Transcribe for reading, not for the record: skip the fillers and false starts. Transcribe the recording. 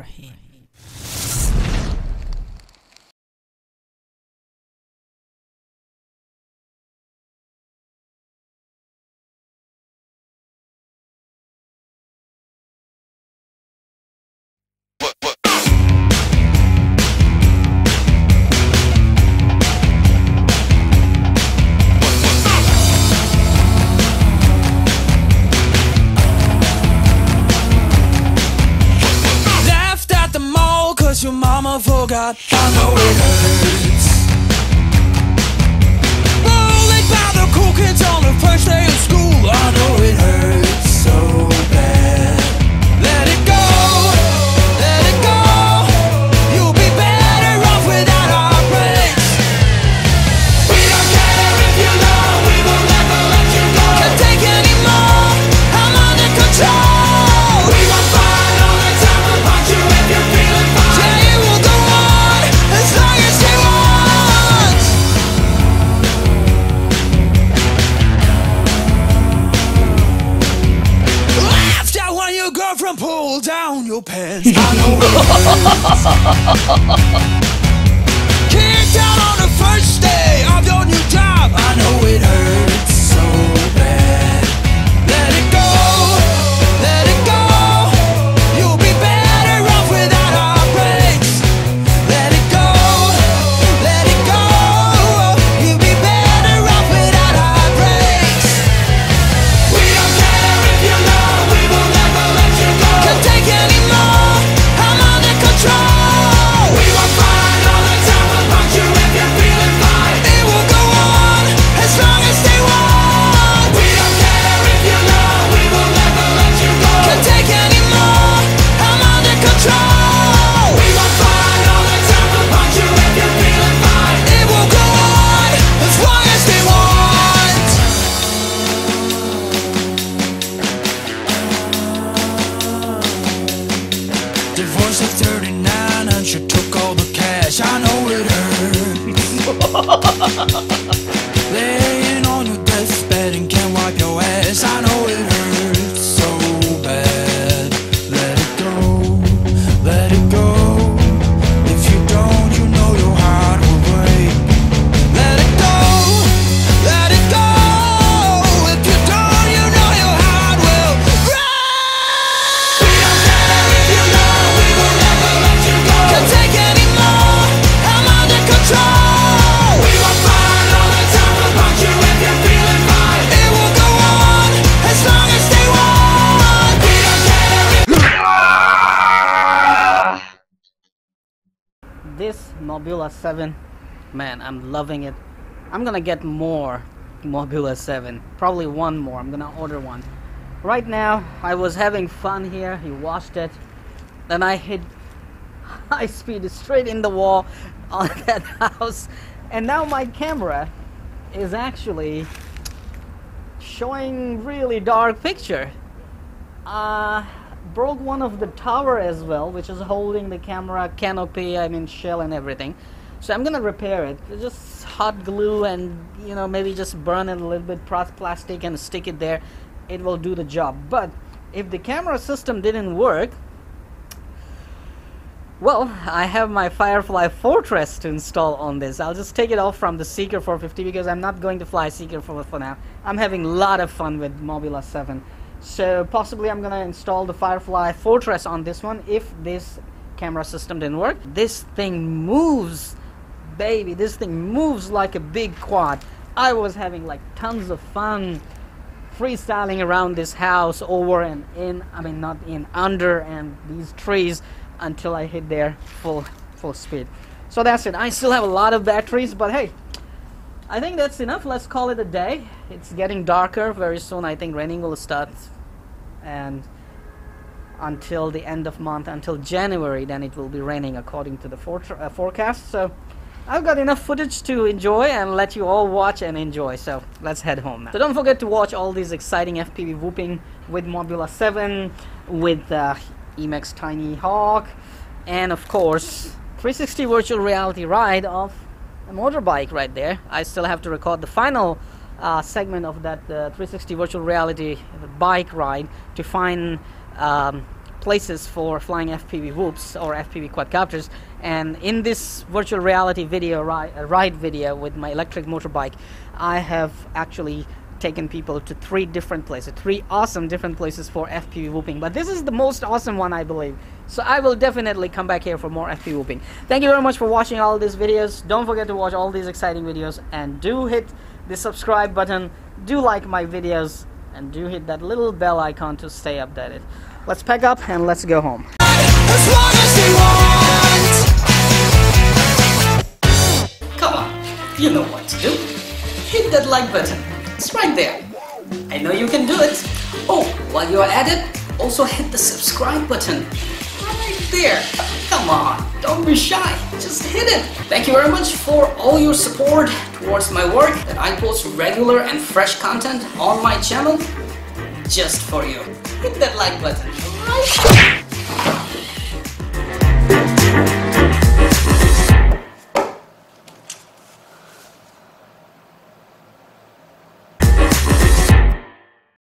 Bismillahirrahmanirrahim. Your mama forgot. I know it hurts. Rolling by the cool kids on the first day of school. I know it hurts so bad. Let it go, let it go. You'll be better off without our breaks. We don't care if you know, we will never let you go. Can't take anymore, I'm under control. We won't fight all the time, we'll punch you if you're feeling fine. As long as they want. Laughed at when your girlfriend pulled down your pants. I know it hurts. Kicked out on the first day of your new job. I know it hurts so bad. Let it go, let it go. You'll be better off without our breaks. Let it go, let it go. You'll be better off without our breaks. We don't care if you know, we will never let you go. Can't take anymore, I'm under control. We won't fight all the time, we'll punch you if you're feeling fine. It will go on as long as they want. We don't care if you know, we will never let you go. Can't take anymore, I'm under control. We won't fight all the time, we'll punch you if you're feeling fine. It will go on as long as they want. Divorce at 39 and she took all the cash. I know it hurts. Laying on your deathbed and can't wipe your ass. I know it hurts so bad. Let it go, let it go. If you don't, you know your heart will break. Let it go, let it go. If you don't, you know your heart will break. We don't care if you know, we will never let you go. Can't take anymore, I'm under control. We won't fight all the time, we'll punch you if you're feeling fine. It will go on as long as they want. We don't care if This Mobula7, man, I'm loving it. I'm gonna get more Mobula7, probably one more. I'm gonna order one. Right now I was having fun here. He watched it, then I hit high speed straight in the wall on that house, and now my camera is actually showing really dark picture. Broke one of the tower as well, which is holding the camera canopy, I mean shell and everything. So I'm gonna repair it. Just hot glue and, you know, maybe just burn it a little bit, plastic, and stick it there. It will do the job. But if the camera system didn't work, well, I have my Firefly Fortress to install on this. I'll just take it off from the Seeker 450 because I'm not going to fly Seeker for now. I'm having a lot of fun with Mobula7. So possibly I'm gonna install the Firefly Fortress on this one if this camera system didn't work. This thing moves, baby. This thing moves like a big quad. I was having like tons of fun freestyling around this house, over and in, I mean not in, under and these trees until I hit there full speed. So that's it. I still have a lot of batteries, but hey, I think that's enough. Let's call it a day. It's getting darker very soon. I think raining will start, and until the end of month, until January, then it will be raining according to the forecast. So I've got enough footage to enjoy and let you all watch and enjoy. So let's head home now. So don't forget to watch all these exciting FPV whooping with Mobula7, with Emax Tiny Hawk, and of course 360 virtual reality ride of a motorbike right there. I still have to record the final segment of that 360 virtual reality bike ride to find places for flying FPV whoops or FPV quadcopters, and in this virtual reality video ride video with my electric motorbike, I have actually taken people to 3 different places, 3 awesome different places for FPV whooping. But this is the most awesome one, I believe. So I will definitely come back here for more FPV whooping. Thank you very much for watching all these videos. Don't forget to watch all these exciting videos, and do hit the subscribe button, do like my videos, and do hit that little bell icon to stay updated. Let's pack up and let's go home. As long as they want. Come on, you know what to do. Hit that like button. It's right there. I know you can do it. Oh, while you're at it, also hit the subscribe button. Right there. Come on, don't be shy. Just hit it. Thank you very much for all your support towards my work, that I post regular and fresh content on my channel just for you. Hit that like button. Right?